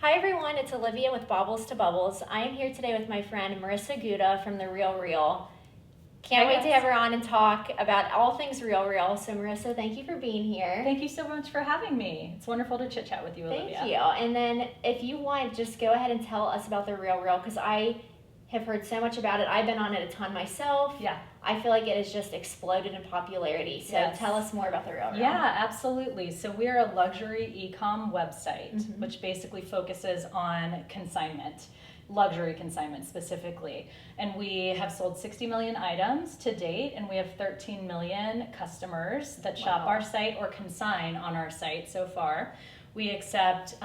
Hi everyone, it's Olivia with Baubles to Bubbles. I am here today with my friend Marisa Gouda from the RealReal. Can't wait to have her on and talk about all things RealReal. So Marisa, thank you for being here. Thank you so much for having me. It's wonderful to chit chat with you, Olivia. Thank you. And then if you want, just go ahead and tell us about the RealReal because I have heard so much about it. I've been on it a ton myself. Yeah. I feel like it has just exploded in popularity. So Yes. Tell us more about the RealReal. Yeah, absolutely. So we're a luxury e-com website, which basically focuses on consignment, luxury consignment specifically. And we have sold 60 million items to date, and we have 13 million customers that shop our site or consign on our site so far. We accept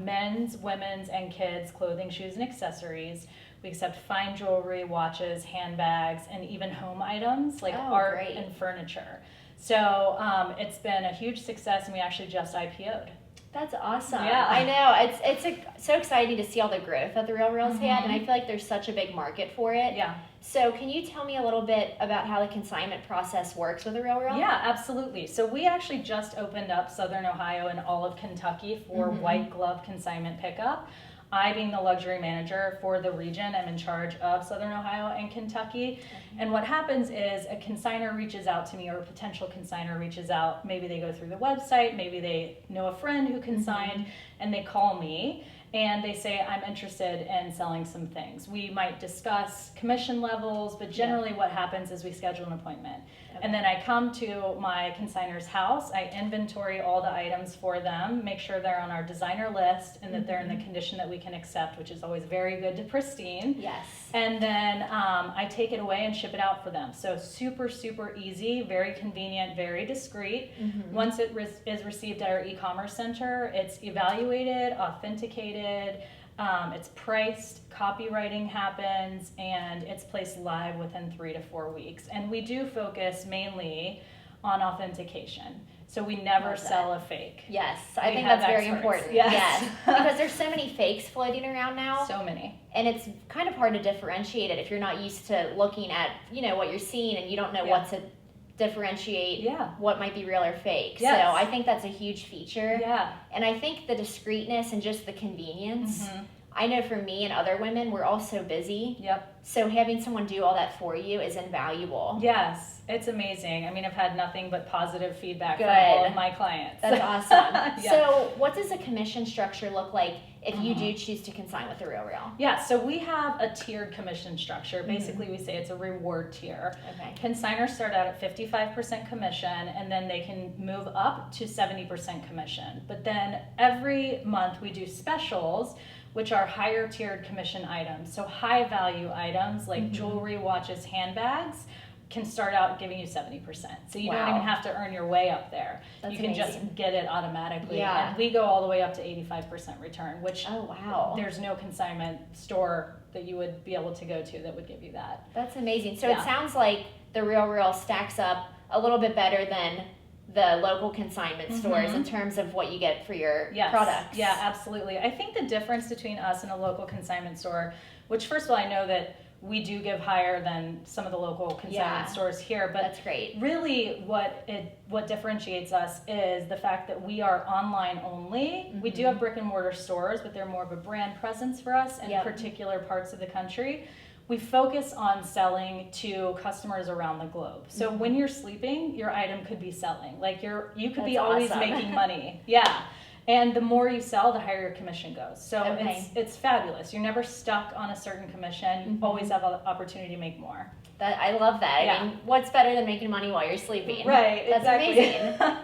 men's, women's, and kids' clothing, shoes, and accessories. We accept fine jewelry, watches, handbags, and even home items like art and furniture. So it's been a huge success, and we actually just IPO'd. That's awesome. Yeah. I know. It's so exciting to see all the growth that the RealReal's had, and I feel like there's such a big market for it. Yeah. So can you tell me a little bit about how the consignment process works with the RealReal? Yeah, absolutely. So we actually just opened up Southern Ohio and all of Kentucky for white glove consignment pickup. I, being the luxury manager for the region, I'm in charge of Southern Ohio and Kentucky. And what happens is a consignor reaches out to me, or a potential consignor reaches out. Maybe they go through the website, maybe they know a friend who consigned, and they call me and they say, I'm interested in selling some things. We might discuss commission levels, but generally what happens is we schedule an appointment. And then I come to my consignor's house, I inventory all the items for them, make sure they're on our designer list and that they're in the condition that we can accept, which is always very good to pristine. Yes. And then I take it away and ship it out for them. So super, super easy, very convenient, very discreet. Once it is received at our e-commerce center, it's evaluated, authenticated, it's priced, copywriting happens, and it's placed live within 3 to 4 weeks. And we do focus mainly on authentication. So we never sell a fake. Yes, I think that's very important. Yes. Because there's so many fakes floating around now. So many. And it's kind of hard to differentiate it if you're not used to looking at, what you're seeing and you don't know what to differentiate what might be real or fake. Yes. So I think that's a huge feature. Yeah. And I think the discreetness and just the convenience. I know for me and other women, we're all so busy. Yep. So having someone do all that for you is invaluable. Yes, it's amazing. I mean, I've had nothing but positive feedback from all of my clients. That's awesome. So what does the commission structure look like if you do choose to consign with the RealReal? Yeah, so we have a tiered commission structure. Basically, we say it's a reward tier. Okay. Consigners start out at 55% commission, and then they can move up to 70% commission. But then every month we do specials, which are higher tiered commission items. So high value items like jewelry, watches, handbags can start out giving you 70%. So you don't even have to earn your way up there. That's you can amazing. just get it automatically. Yeah. And we go all the way up to 85% return, which there's no consignment store that you would be able to go to that would give you that. That's amazing. So it sounds like the RealReal stacks up a little bit better than the local consignment stores in terms of what you get for your products. Yeah, absolutely. I think the difference between us and a local consignment store, which first of all, I know that we do give higher than some of the local consignment stores here, but that's great. Really what differentiates us is the fact that we are online only. We do have brick and mortar stores, but they're more of a brand presence for us in particular parts of the country. We focus on selling to customers around the globe. So when you're sleeping, your item could be selling. Like you could be always making money. Yeah. And the more you sell, the higher your commission goes. So it's fabulous. You're never stuck on a certain commission. You always have an opportunity to make more. I love that. I mean, what's better than making money while you're sleeping? Right, That's exactly. amazing.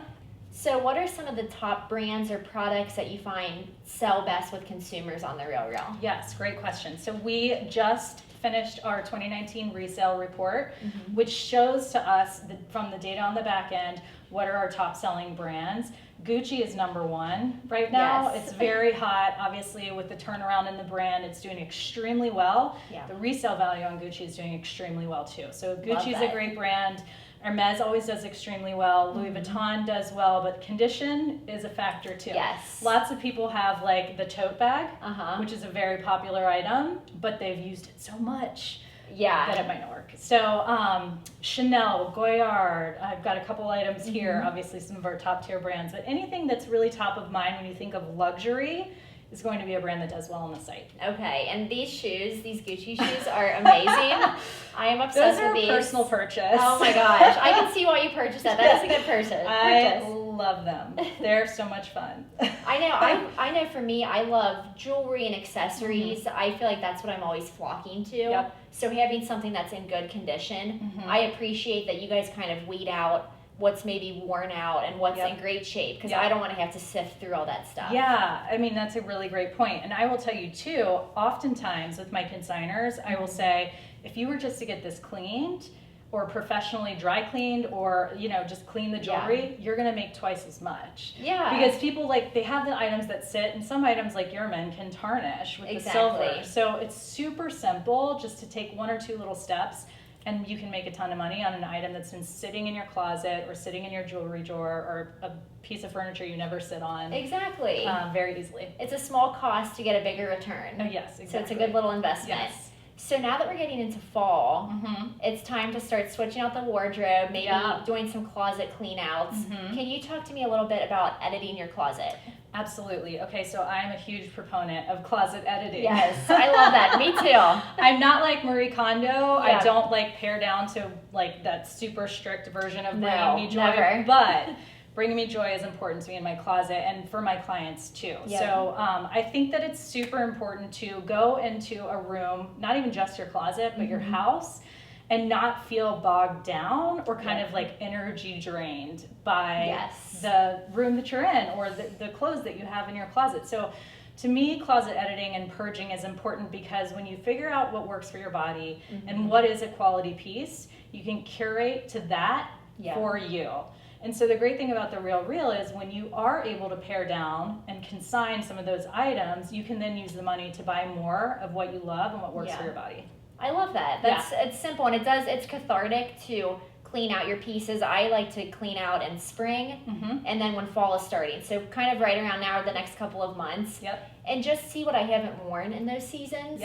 So what are some of the top brands or products that you find sell best with consumers on the RealReal? Yes, great question. So we just finished our 2019 resale report, which shows to us from the data on the back end what are our top selling brands. Gucci is number one right now. It's very hot. Obviously, with the turnaround in the brand, it's doing extremely well. The resale value on Gucci is doing extremely well too. So Gucci is a great brand. Hermes always does extremely well. Louis Vuitton does well, but condition is a factor too. Yes. Lots of people have like the tote bag, which is a very popular item, but they've used it so much that it might not work. So Chanel, Goyard, I've got a couple items here, obviously some of our top tier brands, but anything that's really top of mind when you think of luxury is going to be a brand that does well on the site. Okay, and these shoes, these Gucci shoes are amazing. I am obsessed Those are with these. a personal purchase. Oh my gosh, I can see why you purchased that. That is a good purchase. I love them. They're so much fun. I know for me, I love jewelry and accessories. I feel like that's what I'm always flocking to. Yep. So having something that's in good condition, Mhm. I appreciate that you guys kind of weed out what's maybe worn out and what's in great shape, because I don't want to have to sift through all that stuff. Yeah, I mean, that's a really great point. And I will tell you too, oftentimes with my consigners, I will say, if you were just to get this cleaned or professionally dry cleaned, or, you know, just clean the jewelry, you're going to make twice as much. Yeah. Because people, like, they have the items that sit, and some items, like your men, can tarnish with the silver. So it's super simple just to take one or two little steps, and you can make a ton of money on an item that's been sitting in your closet or sitting in your jewelry drawer or a piece of furniture you never sit on. Exactly. Very easily. It's a small cost to get a bigger return. Oh, yes, exactly. So it's a good little investment. Yes. So now that we're getting into fall, it's time to start switching out the wardrobe, maybe doing some closet clean outs. Can you talk to me a little bit about editing your closet? Absolutely. Okay, so I am a huge proponent of closet editing. Yes, I love that. Me too. I'm not like Marie Kondo. I don't like pare down to like that super strict version of bringing me joy. Never. But bringing me joy is important to me in my closet and for my clients too. So I think that it's super important to go into a room, not even just your closet, but your house, and not feel bogged down or kind of like energy drained by the room that you're in or the clothes that you have in your closet. So to me, closet editing and purging is important because when you figure out what works for your body and what is a quality piece, you can curate to that for you. And so the great thing about the RealReal is when you are able to pare down and consign some of those items, you can then use the money to buy more of what you love and what works for your body. I love that. It's simple, and it's cathartic to clean out your pieces. I like to clean out in spring and then when fall is starting. So kind of right around now or the next couple of months. And just see what I haven't worn in those seasons.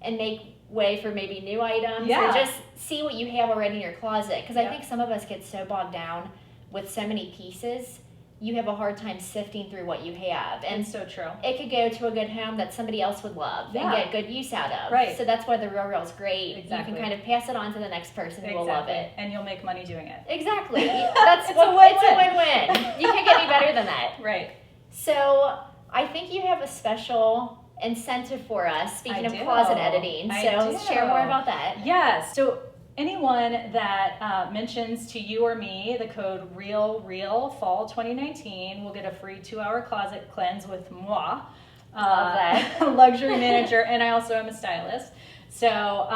And make way for maybe new items. Or just see what you have already in your closet. Because I think some of us get so bogged down with so many pieces, you have a hard time sifting through what you have. And it's so true. It could go to a good home that somebody else would love and get good use out of. Right. So that's why the RealReal is great. Exactly. You can kind of pass it on to the next person who will love it. And you'll make money doing it. Exactly. That's it's a win-win. It's a win-win. You can't get any better than that. Right. So I think you have a special incentive for us, speaking of closet editing. So share more about that. Yes. So anyone that mentions to you or me the code RealReal Fall 2019 will get a free 2-hour closet cleanse with moi, luxury manager, and I also am a stylist. So,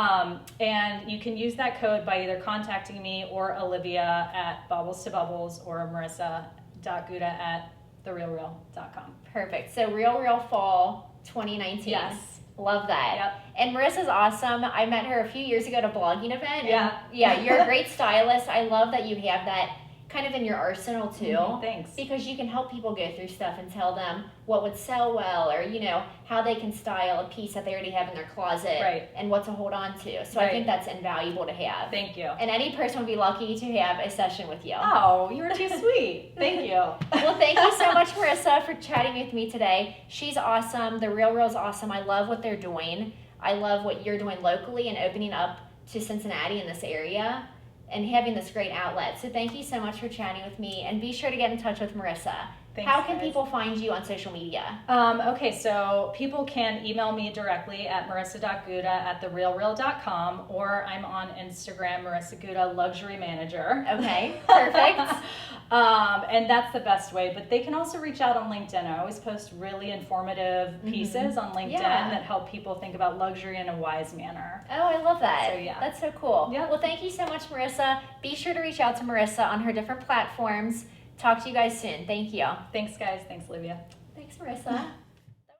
and you can use that code by either contacting me or Olivia at Baubles to Bubbles or Marisa.Gouda at therealreal.com. Perfect. So RealReal Fall 2019. Yes. Love that. Yep. And Marissa's awesome. I met her a few years ago at a blogging event. Yeah. And you're a great stylist. I love that you have that kind of in your arsenal too. Thanks. Because you can help people go through stuff and tell them what would sell well, or how they can style a piece that they already have in their closet, and what to hold on to. So I think that's invaluable to have. Thank you. And any person would be lucky to have a session with you. Oh, you're too sweet. Thank you. Well, thank you so much, Marisa, for chatting with me today. She's awesome. The RealReal is awesome. I love what they're doing. I love what you're doing locally and opening up to Cincinnati in this area and having this great outlet. So thank you so much for chatting with me, and be sure to get in touch with Marisa. Thanks, How can guys. people find you on social media? Okay, so people can email me directly at marisa.gouda at therealreal.com, or I'm on Instagram, Marisa Gouda Luxury Manager. Okay, perfect. And that's the best way, but they can also reach out on LinkedIn. I always post really informative pieces on LinkedIn that help people think about luxury in a wise manner. Oh, I love that. So, yeah. That's so cool. Yeah. Well, thank you so much, Marisa. Be sure to reach out to Marisa on her different platforms. Talk to you guys soon. Thank you. Thanks, guys. Thanks, Olivia. Thanks, Marisa.